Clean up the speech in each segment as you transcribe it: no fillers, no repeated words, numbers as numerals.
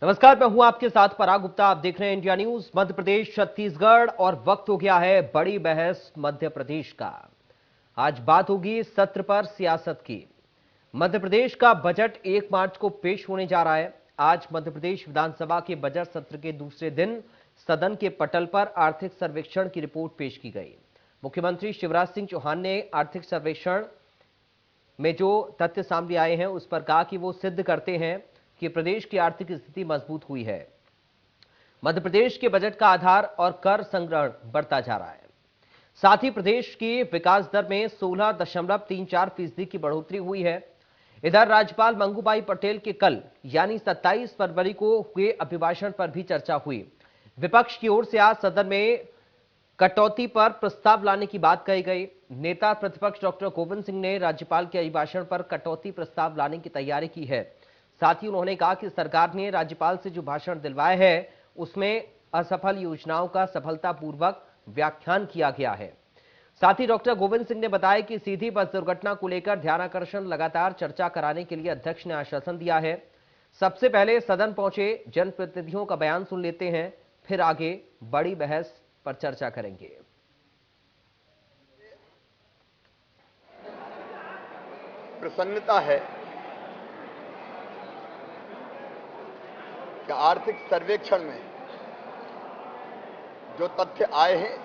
नमस्कार, मैं हूं आपके साथ पराग गुप्ता। आप देख रहे हैं इंडिया न्यूज। मध्य प्रदेश, छत्तीसगढ़ और वक्त हो गया है बड़ी बहस मध्य प्रदेश का। आज बात होगी सत्र पर सियासत की। मध्य प्रदेश का बजट 1 मार्च को पेश होने जा रहा है। आज मध्य प्रदेश विधानसभा के बजट सत्र के दूसरे दिन सदन के पटल पर आर्थिक सर्वेक्षण की रिपोर्ट पेश की गई। मुख्यमंत्री शिवराज सिंह चौहान ने आर्थिक सर्वेक्षण में जो तथ्य सामने आए हैं उस पर कहा कि वो सिद्ध करते हैं कि प्रदेश की आर्थिक स्थिति मजबूत हुई है। मध्य प्रदेश के बजट का आधार और कर संग्रहण बढ़ता जा रहा है। साथ ही प्रदेश की विकास दर में 16.34% की बढ़ोतरी हुई है। इधर राज्यपाल मंगूभाई पटेल के कल यानी 27 फरवरी को हुए अभिभाषण पर भी चर्चा हुई। विपक्ष की ओर से आज सदन में कटौती पर प्रस्ताव लाने की बात कही गई। नेता प्रतिपक्ष डॉक्टर गोविंद सिंह ने राज्यपाल के अभिभाषण पर कटौती प्रस्ताव लाने की तैयारी की है। साथ ही उन्होंने कहा कि सरकार ने राज्यपाल से जो भाषण दिलवाया है उसमें असफल योजनाओं का सफलतापूर्वक व्याख्यान किया गया है। साथ ही डॉक्टर गोविंद सिंह ने बताया कि सीधी बस दुर्घटना को लेकर ध्यानाकर्षण लगातार चर्चा कराने के लिए अध्यक्ष ने आश्वासन दिया है। सबसे पहले सदन पहुंचे जनप्रतिनिधियों का बयान सुन लेते हैं, फिर आगे बड़ी बहस पर चर्चा करेंगे। प्रसन्नता है कि आर्थिक सर्वेक्षण में जो तथ्य आए हैं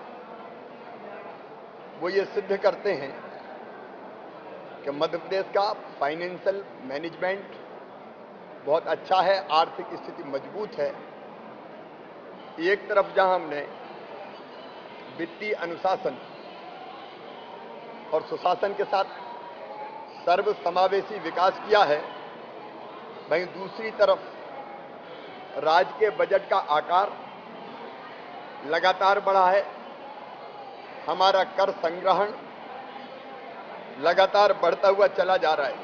वो ये सिद्ध करते हैं कि मध्य प्रदेश का फाइनेंशियल मैनेजमेंट बहुत अच्छा है, आर्थिक स्थिति मजबूत है। एक तरफ जहां हमने वित्तीय अनुशासन और सुशासन के साथ सर्वसमावेशी विकास किया है, वहीं दूसरी तरफ राज्य के बजट का आकार लगातार बढ़ा है। हमारा कर संग्रहण लगातार बढ़ता हुआ चला जा रहा है।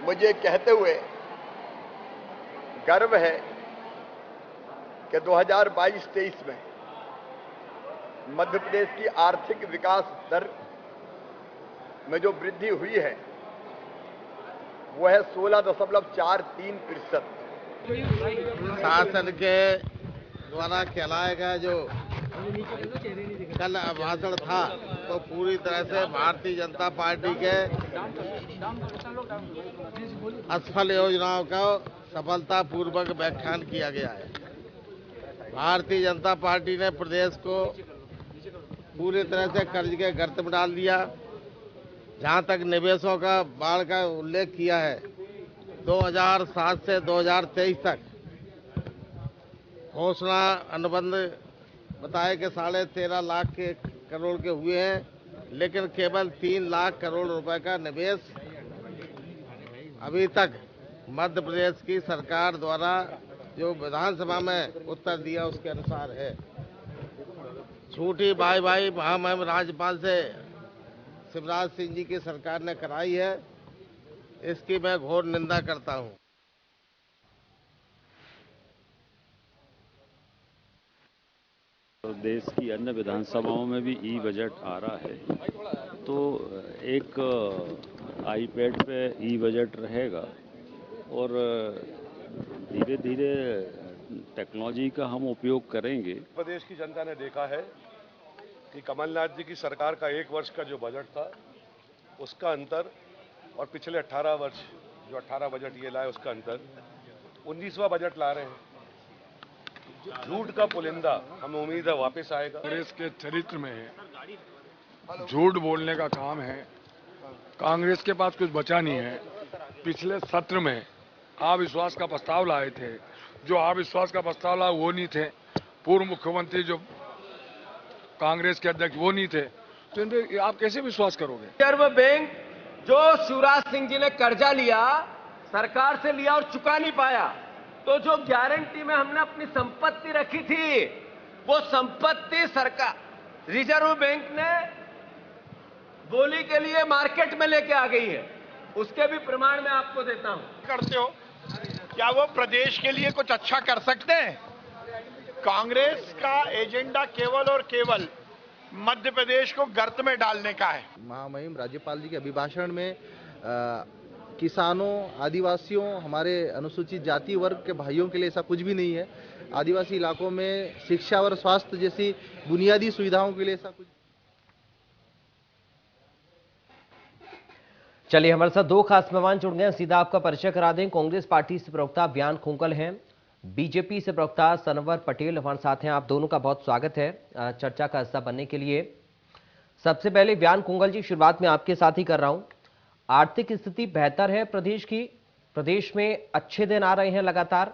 मुझे कहते हुए गर्व है कि 2022-23 में मध्य प्रदेश की आर्थिक विकास दर में जो वृद्धि हुई है वो है 16.43%। शासन के द्वारा कहलाया गया जो कल भाषण था तो पूरी तरह से भारतीय जनता पार्टी के असफल योजनाओं का सफलतापूर्वक व्याख्यान किया गया है। भारतीय जनता पार्टी ने प्रदेश को पूरी तरह से कर्ज के गर्त में डाल दिया। जहां तक निवेशों का बाढ़ का उल्लेख किया है, 2007 से 2023 तक घोषणा अनुबंध बताए कि 13.5 लाख के करोड़ के हुए हैं, लेकिन केवल 3 लाख करोड़ रुपए का निवेश अभी तक मध्य प्रदेश की सरकार द्वारा जो विधानसभा में उत्तर दिया उसके अनुसार है। झूठी वाई महामहिम राज्यपाल से शिवराज सिंह जी की सरकार ने कराई है, इसकी मैं घोर निंदा करता हूं। देश की अन्य विधानसभाओं में भी ई बजट आ रहा है, तो एक आईपैड पे ई बजट रहेगा और धीरे धीरे टेक्नोलॉजी का हम उपयोग करेंगे। प्रदेश की जनता ने देखा है कि कमलनाथ जी की सरकार का 1 वर्ष का जो बजट था उसका अंतर और पिछले 18 वर्ष जो 18 बजट ये लाए उसका अंतर 19वां बजट ला रहे हैं। झूठ का पुलिंदा हमें उम्मीद है वापस आएगा। कांग्रेस के चरित्र में है, झूठ बोलने का काम है। कांग्रेस के पास कुछ बचा नहीं है। पिछले सत्र में अविश्वास का प्रस्ताव लाए थे, जो अविश्वास का प्रस्ताव लाए वो नहीं थे। पूर्व मुख्यमंत्री जो कांग्रेस के अध्यक्ष वो नहीं थे, तो इन पे आप कैसे विश्वास करोगे? रिजर्व बैंक जो शिवराज सिंह जी ने कर्जा लिया, सरकार से लिया और चुका नहीं पाया, तो जो गारंटी में हमने अपनी संपत्ति रखी थी वो संपत्ति सरकार रिजर्व बैंक ने बोली के लिए मार्केट में लेके आ गई है। उसके भी प्रमाण मैं आपको देता हूं। करते हो क्या वो प्रदेश के लिए कुछ अच्छा कर सकते हैं? कांग्रेस का एजेंडा केवल और केवल मध्य प्रदेश को गर्त में डालने का है। महामहिम राज्यपाल जी के अभिभाषण में किसानों, आदिवासियों, हमारे अनुसूचित जाति वर्ग के भाइयों के लिए ऐसा कुछ भी नहीं है। आदिवासी इलाकों में शिक्षा और स्वास्थ्य जैसी बुनियादी सुविधाओं के लिए ऐसा कुछ। चलिए, हमारे साथ दो खास मेहमान जुड़ गए हैं, सीधा आपका परिचय करा दें। कांग्रेस पार्टी से प्रवक्ता बयान खोंकल हैं, बीजेपी से प्रवक्ता सनवर पटेल हमारे साथ हैं। आप दोनों का बहुत स्वागत है चर्चा का हिस्सा बनने के लिए। सबसे पहले बयान खोंकल जी, शुरुआत में आपके साथ ही कर रहा हूं। आर्थिक स्थिति बेहतर है प्रदेश की, प्रदेश में अच्छे दिन आ रहे हैं लगातार,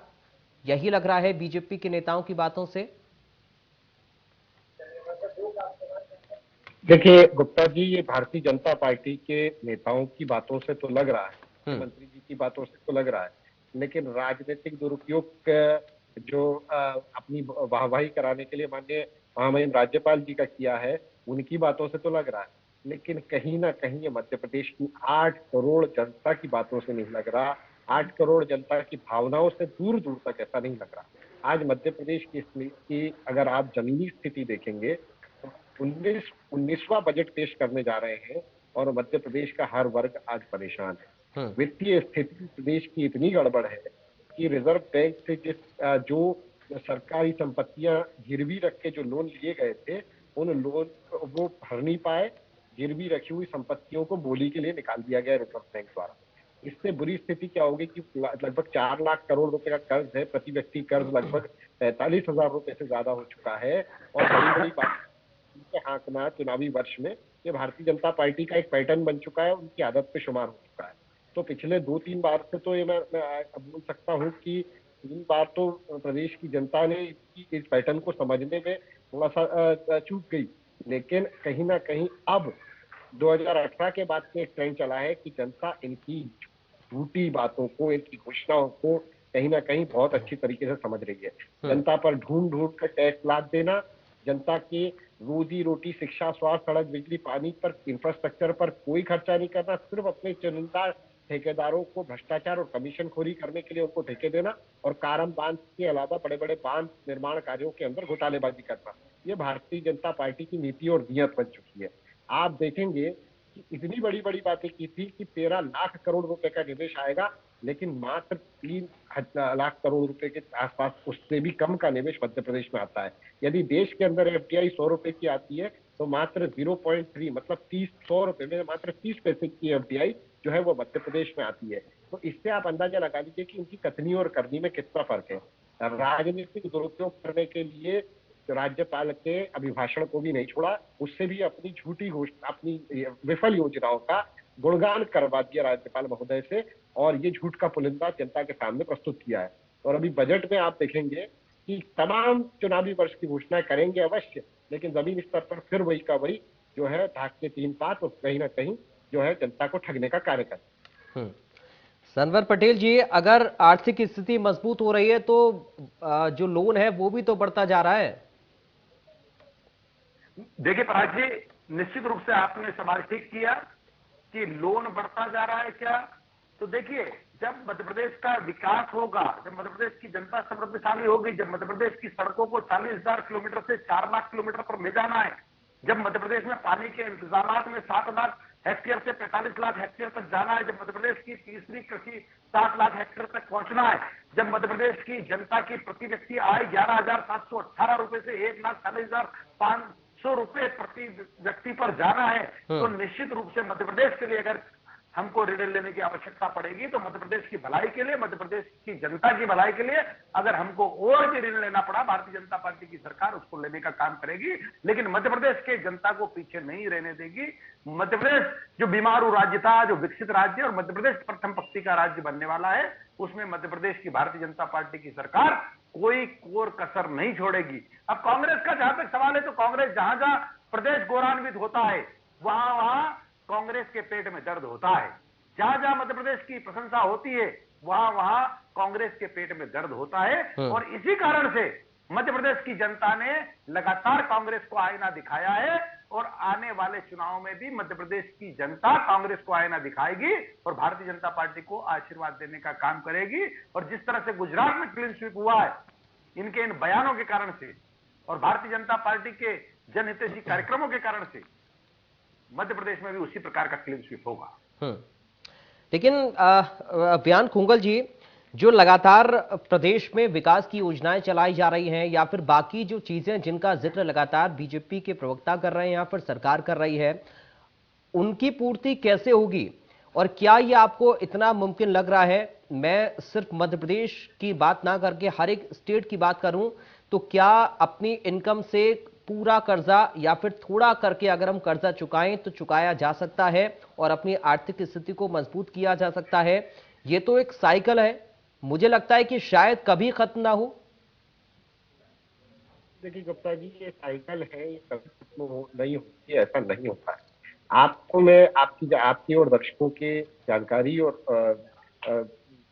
यही लग रहा है बीजेपी के नेताओं की बातों से। देखिए गुप्ता जी, ये भारतीय जनता पार्टी के नेताओं की बातों से तो लग रहा है, मंत्री जी की बातों से तो लग रहा है, लेकिन राजनीतिक दुरुपयोग जो अपनी वाहवाही कराने के लिए माननीय महामहिम राज्यपाल जी का किया है, उनकी बातों से तो लग रहा है, लेकिन कहीं ना कहीं ये मध्य प्रदेश की 8 करोड़ जनता की बातों से नहीं लग रहा। 8 करोड़ जनता की भावनाओं से दूर दूर तक ऐसा नहीं लग रहा। आज मध्य प्रदेश की अगर आप जमीनी स्थिति देखेंगे, 19वां बजट पेश करने जा रहे हैं और मध्य प्रदेश का हर वर्ग आज परेशान है। वित्तीय स्थिति प्रदेश की इतनी गड़बड़ है कि रिजर्व बैंक से जो सरकारी संपत्तियां गिरवी रख के जो लोन लिए गए थे, उन लोन वो भर नहीं पाए। गिरवी रखी हुई संपत्तियों को बोली के लिए निकाल दिया गया रिजर्व बैंक द्वारा। इससे बुरी स्थिति क्या होगी कि लगभग 4 लाख करोड़ रुपए का कर्ज है, प्रति व्यक्ति कर्ज लगभग 45,000 रुपए से ज्यादा हो चुका है। और बड़ी बड़ी बात हाँकना चुनावी वर्ष में ये भारतीय जनता पार्टी का एक पैटर्न बन चुका है, उनकी आदत पे शुमार हो चुका है। तो पिछले 2-3 बार से तो ये मैं बोल सकता हूँ कि 3 बार तो प्रदेश की जनता ने इस पैटर्न को समझने में थोड़ा सा चूक गई, लेकिन कहीं ना कहीं अब 2018 के बाद से एक ट्रेंड चला है कि जनता इनकी झूठी बातों को, इनकी घोषणाओं को कहीं ना कहीं बहुत अच्छी तरीके से समझ रही है। जनता पर ढूंढ ढूंढ कर टैक्स लाद देना, जनता के रोजी रोटी, शिक्षा, स्वास्थ्य, सड़क, बिजली, पानी पर, इंफ्रास्ट्रक्चर पर कोई खर्चा नहीं करना, सिर्फ अपने चुनिंदा ठेकेदारों को भ्रष्टाचार और कमीशन खोरी करने के लिए उनको ठेके देना और कारम बांध के अलावा बड़े बड़े बांध निर्माण कार्यों के अंदर घोटालेबाजी करना, ये भारतीय जनता पार्टी की नीति और नीयत बन चुकी है। आप देखेंगे कि इतनी बड़ी बड़ी बातें की थी कि 13 लाख करोड़ रुपए का निवेश आएगा, लेकिन मात्र 3 लाख करोड़ रुपए के आसपास, उससे भी कम का निवेश मध्य प्रदेश में आता है। यदि देश के अंदर एफडीआई 100 रुपए की आती है तो मात्र 0.3 मतलब 100 रुपए में मात्र 30 पैसे की एफडीआई जो है वो मध्य प्रदेश में आती है। तो इससे आप अंदाजा लगा लीजिए कि उनकी कथनी और करनी में कितना फर्क है। राजनीतिक दुरुपयोग करने के लिए राज्यपाल के अभिभाषण को भी नहीं छोड़ा, उससे भी अपनी झूठी घोषणा, अपनी विफल योजनाओं का गुणगान करवा दिया राज्यपाल महोदय से, और ये झूठ का पुलिंदा जनता के सामने प्रस्तुत किया है। और अभी बजट में आप देखेंगे कि तमाम चुनावी वर्ष की घोषणाएं करेंगे अवश्य, लेकिन जमीन स्तर पर फिर वही का वही जो है ढाक के 3 पात, और कहीं ना कहीं जो है जनता को ठगने का कार्य कर। सनवर पटेल जी, अगर आर्थिक स्थिति मजबूत हो रही है तो जो लोन है वो भी तो बढ़ता जा रहा है। देखिए पराग जी, निश्चित रूप से आपने सवाल ठीक किया कि लोन बढ़ता जा रहा है क्या। तो देखिए, जब मध्य प्रदेश का विकास होगा, जब मध्य प्रदेश की जनता समृद्धशाली होगी, जब मध्य प्रदेश की सड़कों को 40,000 किलोमीटर से 4 लाख किलोमीटर पर ले जाना है, जब मध्य प्रदेश में पानी के इंतजाम में 7 लाख हेक्टेयर से 45 लाख हेक्टेयर तक जाना है, जब मध्य प्रदेश की तीसरी कृषि 7 लाख हेक्टेयर तक पहुंचना है, जब मध्य प्रदेश की जनता की प्रति व्यक्ति आय 11,718 रुपए से 1,40,500 रुपए प्रति व्यक्ति पर जाना है, तो निश्चित रूप से मध्य प्रदेश के लिए अगर हमको ऋण लेने की आवश्यकता पड़ेगी तो मध्य प्रदेश की भलाई के लिए, मध्य प्रदेश की जनता की भलाई के लिए अगर हमको और भी ऋण लेना पड़ा, भारतीय जनता पार्टी की सरकार उसको लेने का काम करेगी, लेकिन मध्य प्रदेश के जनता को पीछे नहीं रहने देगी। मध्य प्रदेश जो बीमारू राज्य था, जो विकसित राज्य और मध्य प्रदेश प्रथम पंक्ति का राज्य बनने वाला है, उसमें मध्य प्रदेश की भारतीय जनता पार्टी की सरकार कोई कोर कसर नहीं छोड़ेगी। अब कांग्रेस का जहां तक सवाल है, तो कांग्रेस जहां जहां प्रदेश गौरवान्वित होता है वहां वहां कांग्रेस के पेट में दर्द होता है, जहां जहां मध्य प्रदेश की प्रशंसा होती है वहां वहां कांग्रेस के पेट में दर्द होता है। और इसी कारण से मध्य प्रदेश की जनता ने लगातार कांग्रेस को आईना दिखाया है और आने वाले चुनाव में भी मध्य प्रदेश की जनता कांग्रेस को आईना दिखाएगी और भारतीय जनता पार्टी को आशीर्वाद देने का काम करेगी। और जिस तरह से गुजरात में क्लीन स्वीप हुआ है इनके इन बयानों के कारण से और भारतीय जनता पार्टी के जनहितैषी कार्यक्रमों के कारण से, मध्य प्रदेश में भी उसी प्रकार का क्लीन स्वीप होगा। लेकिन बयान खुंगल जी, जो लगातार प्रदेश में विकास की योजनाएं चलाई जा रही हैं या फिर बाकी जो चीजें जिनका जिक्र लगातार बीजेपी के प्रवक्ता कर रहे हैं या फिर सरकार कर रही है, उनकी पूर्ति कैसे होगी और क्या ये आपको इतना मुमकिन लग रहा है? मैं सिर्फ मध्य प्रदेश की बात ना करके हर एक स्टेट की बात करूं तो क्या अपनी इनकम से पूरा कर्जा या फिर थोड़ा करके अगर हम कर्जा चुकाएं तो चुकाया जा सकता है और अपनी आर्थिक स्थिति को मजबूत किया जा सकता है? ये तो एक साइकिल है, मुझे लगता है कि शायद कभी खत्म ना हो। देखिए गुप्ता जी, ये साइकिल है, ये कभी खत्म नहीं होती, ऐसा नहीं होता है। आपको मैं आपकी और दर्शकों की जानकारी और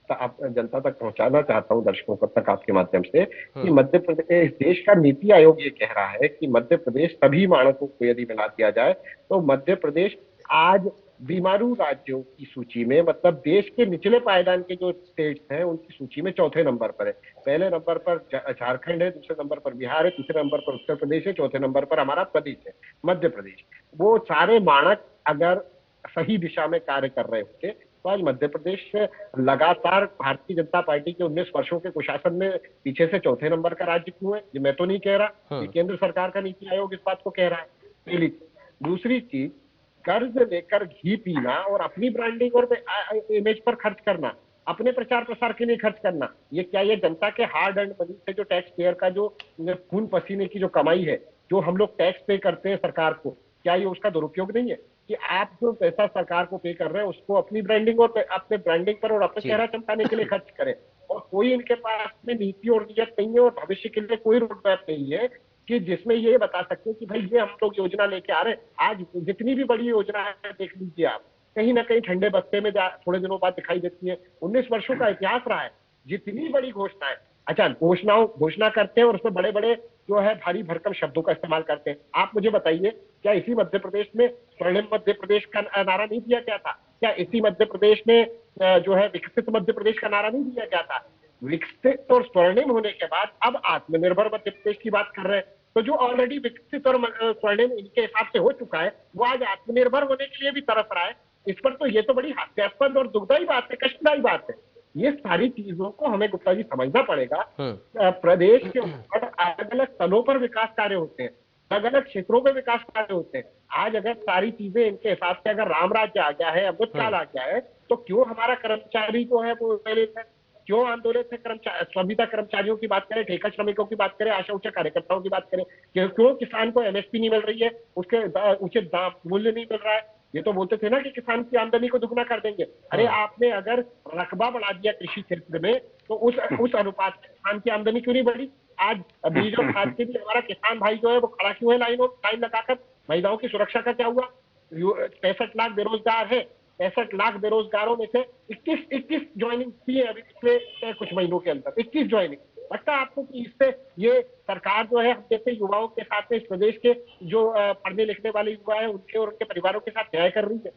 जनता तक पहुंचाना चाहता हूं, दर्शकों तक आपके माध्यम से, कि मध्य प्रदेश, देश का नीति आयोग ये कह रहा है कि मध्य प्रदेश सभी मानकों को यदि मिला दिया जाए तो मध्य प्रदेश आज बीमारू राज्यों की सूची में, मतलब देश के निचले पायदान के जो स्टेट्स हैं उनकी सूची में चौथे नंबर पर है। पहले नंबर पर झारखंड है, दूसरे नंबर पर बिहार है, तीसरे नंबर पर उत्तर प्रदेश है, चौथे नंबर पर हमारा प्रदेश है मध्य प्रदेश। वो सारे मानक अगर सही दिशा में कार्य कर रहे होते तो आज मध्य प्रदेश लगातार भारतीय जनता पार्टी के 19 वर्षों के कुशासन में पीछे से चौथे नंबर का राज्य क्यों है? ये मैं तो नहीं कह रहा, ये केंद्र सरकार का नीति आयोग इस बात को कह रहा है। पहली। दूसरी चीज, कर्ज लेकर घी पीना और अपनी ब्रांडिंग और इमेज पर खर्च करना, अपने प्रचार प्रसार के लिए खर्च करना, ये क्या ये जनता के हार्ड एंड मनी से जो टैक्स पेयर का जो खून पसीने की जो कमाई है, जो हम लोग टैक्स पे करते हैं सरकार को, क्या ये उसका दुरुपयोग नहीं है कि आप जो पैसा सरकार को पे कर रहे हैं उसको अपनी ब्रांडिंग और अपने ब्रांडिंग पर और अपने चेहरा चमकाने के लिए खर्च करें? और कोई इनके पास में नीति और नियत नहीं है और भविष्य के लिए कोई रोड मैप नहीं है कि जिसमें ये बता सकते हैं कि भाई ये हम लोग योजना लेके आ रहे हैं। आज जितनी भी बड़ी योजना है देख लीजिए आप, कहीं ना कहीं ठंडे बस्ते में थोड़े दिनों बाद दिखाई देती है। 19 वर्षों का इतिहास रहा है, जितनी बड़ी घोषणा है, अच्छा घोषणा करते हैं और उसमें बड़े बड़े जो है भारी भरकम शब्दों का इस्तेमाल करते हैं। आप मुझे बताइए, क्या इसी मध्य प्रदेश में स्वर्णिम मध्य प्रदेश का नारा नहीं दिया गया था? क्या इसी मध्य प्रदेश में जो है विकसित मध्य प्रदेश का नारा नहीं दिया गया था? विकसित और स्वर्णिम होने के बाद अब आत्मनिर्भर मध्य प्रदेश की बात कर रहे हैं, तो जो ऑलरेडी विकसित और स्वर्णिम इनके हिसाब से हो चुका है वो आज आत्मनिर्भर होने के लिए भी तरस रहा है। इस पर तो ये तो बड़ी हास्यास्पद और दुखदायी बात है, कष्टदायी बात है। ये सारी चीजों को हमें गुप्ता जी समझना पड़ेगा। प्रदेश के ऊपर अलग अलग तलों पर विकास कार्य होते हैं, अलग अलग क्षेत्रों में विकास कार्य होते हैं। आज अगर सारी चीजें इनके हिसाब से अगर राम राज्य आ गया है, अमृतकाल आ गया है, तो क्यों हमारा कर्मचारी जो है वो पहले है? क्यों आंदोलित है? संविदा कर्मचारियों की बात करें, ठेका श्रमिकों की बात करें, आशा उच्च कार्यकर्ताओं की बात करें, क्यों किसान को एमएसपी नहीं मिल रही है, उसके उचित दाम मूल्य नहीं मिल रहा है? ये तो बोलते थे ना कि किसान की आमदनी को दुगना कर देंगे। अरे आपने अगर रकबा बढ़ा दिया कृषि क्षेत्र में तो उस अनुपात में किसान की आमदनी क्यों नहीं बढ़ी? आज बीज और खाद के भी हमारा किसान भाई जो है वो खड़ा क्यों है लाइन लगाकर? महिलाओं की सुरक्षा का क्या हुआ? 65 लाख बेरोजगार है, 65 लाख बेरोजगारों में से 21 ज्वाइनिंग की है अभी पिछले कुछ महीनों के अंदर, 21 ज्वाइनिंग। लगता है आपको कि इससे ये सरकार जो है हम जैसे युवाओं के साथ में इस प्रदेश के जो पढ़ने लिखने वाले युवा है उनके और उनके परिवारों के साथ न्याय कर रही है?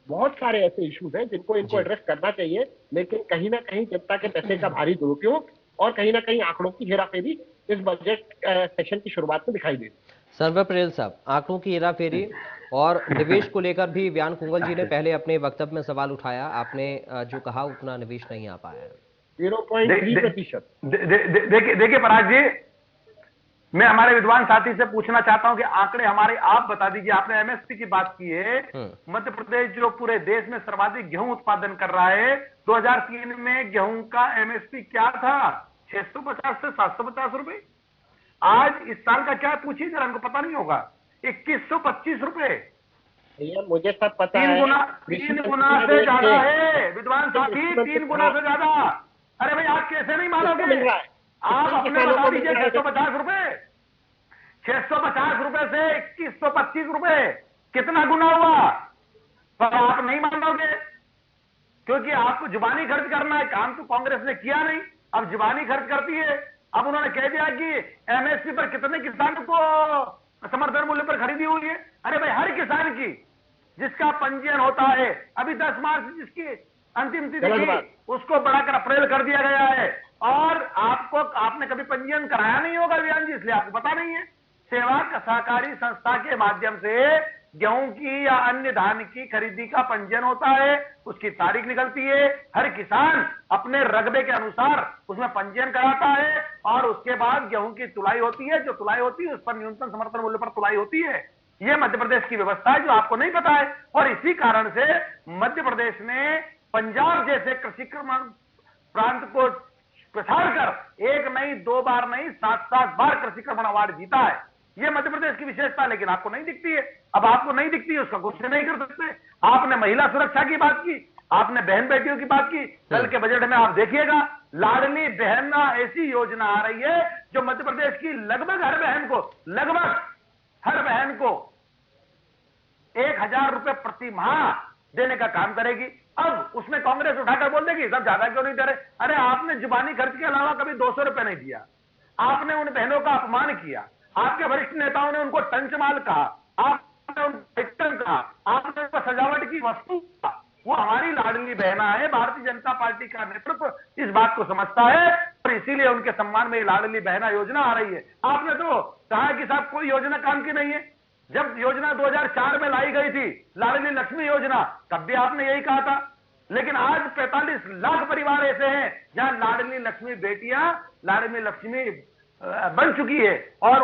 बहुत सारे ऐसे इश्यूज हैं जिनको इनको एड्रेस करना चाहिए, लेकिन कहीं ना कहीं जनता के पैसे का भारी दुरुपयोग और कहीं ना कहीं आंकड़ों की हेराफेरी इस बजट सेशन की शुरुआत में दिखाई देती है। सर्वर पटेल साहब, आंकड़ों की हेराफेरी और निवेश को लेकर भी बयान खुंगल जी ने पहले अपने वक्तव्य में सवाल उठाया। आपने जो कहा उतना निवेश नहीं आ पाया है। 0.3%। देखिए पराग जी, मैं हमारे विद्वान साथी से पूछना चाहता हूं कि आंकड़े हमारे आप बता दीजिए। आपने एमएसपी की बात की है, मध्य प्रदेश जो पूरे देश में सर्वाधिक गेहूं उत्पादन कर रहा है, 2003 में गेहूं का एमएसपी क्या था? 650 से 750 रुपए। आज इस साल का क्या पूछिए जरा, हमको पता नहीं होगा, 2125 रुपए। मुझे सब पता है, 3 गुना से ज्यादा है विद्वान साथी, 3 गुना से ज्यादा। अरे भाई आप कैसे नहीं मानोगे? आप अपने बता दीजिए 650 रुपए, 650 रुपए से 2125 रुपए, कितना गुना हुआ? पर आप नहीं मानोगे क्योंकि आपको जुबानी खर्च करना है। काम तो कांग्रेस ने किया नहीं, अब जुबानी खर्च करती है। अब उन्होंने कह दिया कि एमएसपी पर कितने किसानों को समर्थन मूल्य पर खरीदी हुई है। अरे भाई हर किसान की जिसका पंजीयन होता है, अभी 10 मार्च जिसकी अंतिम तिथि थी उसको बढ़ाकर अप्रैल कर दिया गया है। और आपने कभी पंजीयन कराया नहीं होगा बयान जी, इसलिए आपको पता नहीं है। सेवा सहकारी संस्था के माध्यम से गेहूं की या अन्य धान की खरीदी का पंजीयन होता है, उसकी तारीख निकलती है, हर किसान अपने रकबे के अनुसार उसमें पंजीयन कराता है और उसके बाद गेहूं की तुलाई होती है। जो तुलाई होती है उस पर न्यूनतम समर्थन मूल्य पर तुलाई होती है। यह मध्य प्रदेश की व्यवस्था है जो आपको नहीं पता है। और इसी कारण से मध्य प्रदेश ने पंजाब जैसे कृषि प्रांत को प्रसार कर एक नहीं, 2 बार नहीं, 7-7 बार कृषि कर्मण अवार्ड जीता है। यह मध्य प्रदेश की विशेषता, लेकिन आपको नहीं दिखती है। अब आपको नहीं दिखती है, उसका कुछ नहीं कर सकते। आपने महिला सुरक्षा की बात की, आपने बहन बेटियों की बात की। कल के बजट में आप देखिएगा, लाडली बहन ऐसी योजना आ रही है जो मध्य प्रदेश की लगभग हर बहन को 1,000 रुपए प्रति माह देने का काम करेगी। अब उसमें कांग्रेस उठाकर बोल देगी सब ज्यादा क्यों नहीं दे रहे। अरे आपने जुबानी खर्च के अलावा कभी 200 रुपए नहीं दिया। आपने उन बहनों का अपमान किया, आपके वरिष्ठ नेताओं ने उनको टंचमाल कहा, आपने उनको कहा, आपने उनको सजावट की वस्तु कहा। वो हमारी लाडली बहना है। भारतीय जनता पार्टी का नेतृत्व इस बात को समझता है और इसीलिए उनके सम्मान में लाडली बहना योजना आ रही है। आपने तो कहा कि साहब कोई योजना काम की नहीं है। जब योजना 2004 में लाई गई थी, लाडली लक्ष्मी योजना, तब भी आपने यही कहा था। लेकिन आज 45 लाख परिवार ऐसे हैं जहां लाडली लक्ष्मी बेटियां लाडली लक्ष्मी बन चुकी है और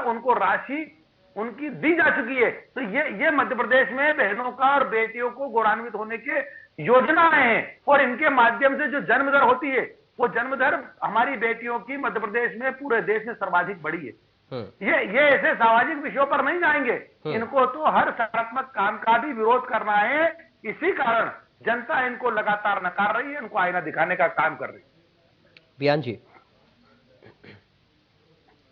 उनको राशि उनकी दी जा चुकी है। तो ये मध्य प्रदेश में बहनों का और बेटियों को गौरवान्वित होने के योजनाएं हैं और इनके माध्यम से जो जन्म दर होती है, वो जन्म दर हमारी बेटियों की मध्य प्रदेश में पूरे देश में सर्वाधिक बढ़ी है। ये ऐसे सामाजिक विषयों पर नहीं जाएंगे। इनको तो हर सकारात्मक काम का भी विरोध करना है। इसी कारण जनता इनको लगातार नकार रही है, इनको आईना दिखाने का काम कर रही है। बयान जी,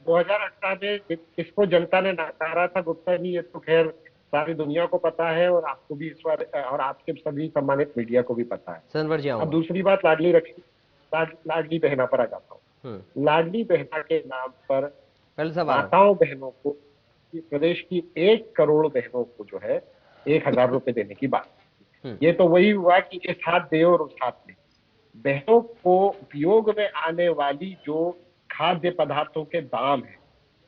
2018 में किसको जनता ने नकारा था गुप्ता जी, ये तो खैर सारी दुनिया को पता है और आपको भी इस बार और आपके सभी सम्मानित मीडिया को भी पता है। अब दूसरी बात लाडली बहना पर आ जाता हूँ। लाडली बहना के नाम पर माताओं बहनों को, प्रदेश की 1 करोड़ बहनों को जो है 1,000 रुपए देने की बात। ये तो वही हुआ कि इस हाथ दे और उस हाथ दे। बहनों को उपयोग में आने वाली जो खाद्य पदार्थों के दाम है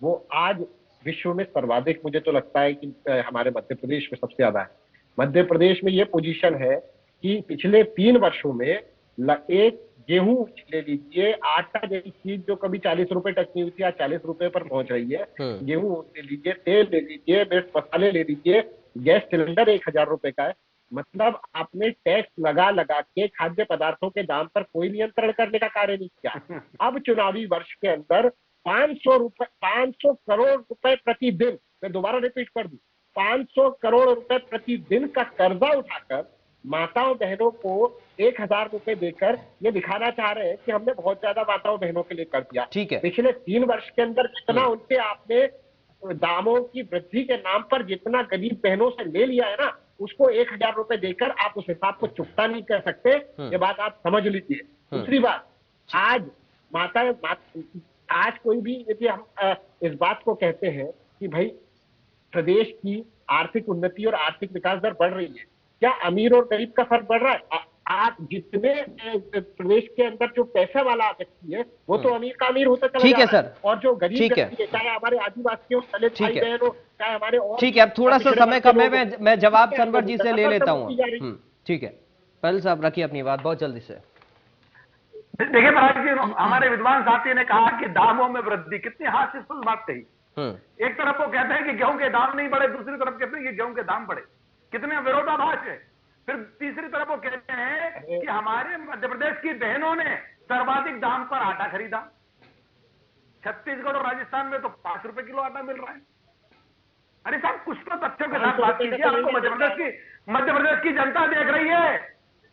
वो आज विश्व में सर्वाधिक, मुझे तो लगता है कि हमारे मध्य प्रदेश में सबसे ज्यादा है। मध्य प्रदेश में ये पोजीशन है कि पिछले 3 वर्षों में एक गेहूं ले लीजिए, आटा जैसी चीज जो कभी 40 रुपए तक नहीं हुई, आज 40 रुपए पर पहुंच रही है। गेहूं ले लीजिए, तेल ले लीजिए, मिर्च मसाले ले लीजिए, गैस सिलेंडर 1,000 रुपए का है। मतलब आपने टैक्स लगा के खाद्य पदार्थों के दाम पर कोई नियंत्रण करने का कार्य नहीं किया। अब चुनावी वर्ष के अंदर 500 करोड़ रुपए प्रतिदिन, मैं दोबारा रिपीट कर दूं, 500 करोड़ रुपए प्रतिदिन का कर्जा उठाकर माताओं बहनों को 1,000 रुपए देकर ये दिखाना चाह रहे हैं कि हमने बहुत ज्यादा माताओं बहनों के लिए कर दिया। ठीक है। पिछले 3 वर्ष के अंदर जितना उनसे आपने दामों की वृद्धि के नाम पर जितना गरीब बहनों से ले लिया है ना, उसको 1,000 रुपए देकर आप उस हिसाब को चुकता नहीं कर सकते। ये बात आप समझ लीजिए। दूसरी बात, आज कोई भी यदि हम इस बात को कहते हैं कि भाई प्रदेश की आर्थिक उन्नति और आर्थिक विकास दर बढ़ रही है, क्या अमीर और गरीब का फर्क बढ़ रहा है? आज जितने प्रदेश के अंदर जो पैसा वाला व्यक्ति है वो तो अमीर का अमीर होता चला जा रहा है, और जो गरीब व्यक्ति है, चाहे हमारे आदिवासियों, दलित भाई बहन हो, चाहे हमारे और, ठीक है, अब थोड़ा सा समय कम है, मैं जवाब सनवर जी से ले लेता हूँ। ठीक है, पहले साहब रखिए अपनी बात बहुत जल्दी से। देखिए महाराज जी, हमारे विद्वान साथी ने कहा कि दामों में वृद्धि, कितनी हास्यास्पद बात कही। एक तरफ वो कहते हैं कि गेहूं के दाम नहीं बढ़े, दूसरी तरफ कहते हैं कि गेहूं के दाम बढ़े। कितने विरोधाभास है। फिर तीसरी तरफ वो कहते हैं कि हमारे मध्य प्रदेश की बहनों ने सर्वाधिक दाम पर आटा खरीदा। छत्तीसगढ़ और राजस्थान में तो 5 रुपए किलो आटा मिल रहा है। अरे साहब, कुछ तो तथ्यों के साथ बात कीजिए। आपको मध्य प्रदेश की जनता देख रही है,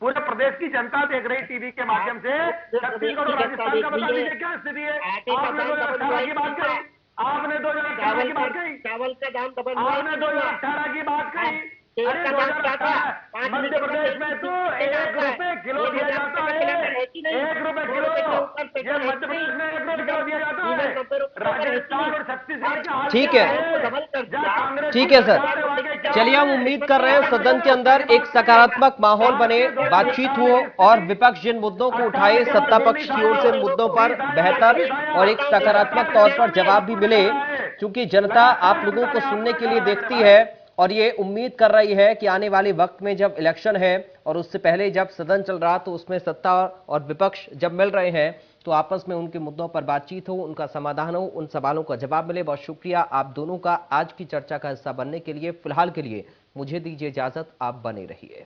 पूरे प्रदेश की जनता देख रही टीवी के माध्यम से। छत्तीसगढ़ और राजस्थान का बता दीजिए क्या स्थिति है। आपने 2018 की बात कही, आपने 2018 की बात कही, चावल का दाम आपने 2018 की बात कही। अरे 2018 मध्य प्रदेश में तो 1 रुपए किलो दिया जाता है। 1 रुपए किलो, ये मध्य प्रदेश में 1 रुपए किलो दिया जाता है। राजस्थान और छत्तीसगढ़ का ठीक है, ठीक है सर, चलिए हम उम्मीद कर रहे हैं सदन के अंदर एक सकारात्मक माहौल बने, बातचीत हो और विपक्ष जिन मुद्दों को उठाए, सत्ता पक्ष की ओर से मुद्दों पर बेहतर और एक सकारात्मक तौर पर जवाब भी मिले, क्योंकि जनता आप लोगों को सुनने के लिए देखती है और ये उम्मीद कर रही है कि आने वाले वक्त में जब इलेक्शन है और उससे पहले जब सदन चल रहा तो उसमें सत्ता और विपक्ष जब मिल रहे हैं तो आपस में उनके मुद्दों पर बातचीत हो, उनका समाधान हो, उन सवालों का जवाब मिले। बहुत शुक्रिया आप दोनों का आज की चर्चा का हिस्सा बनने के लिए। फिलहाल के लिए मुझे दीजिए इजाजत, आप बने रहिए।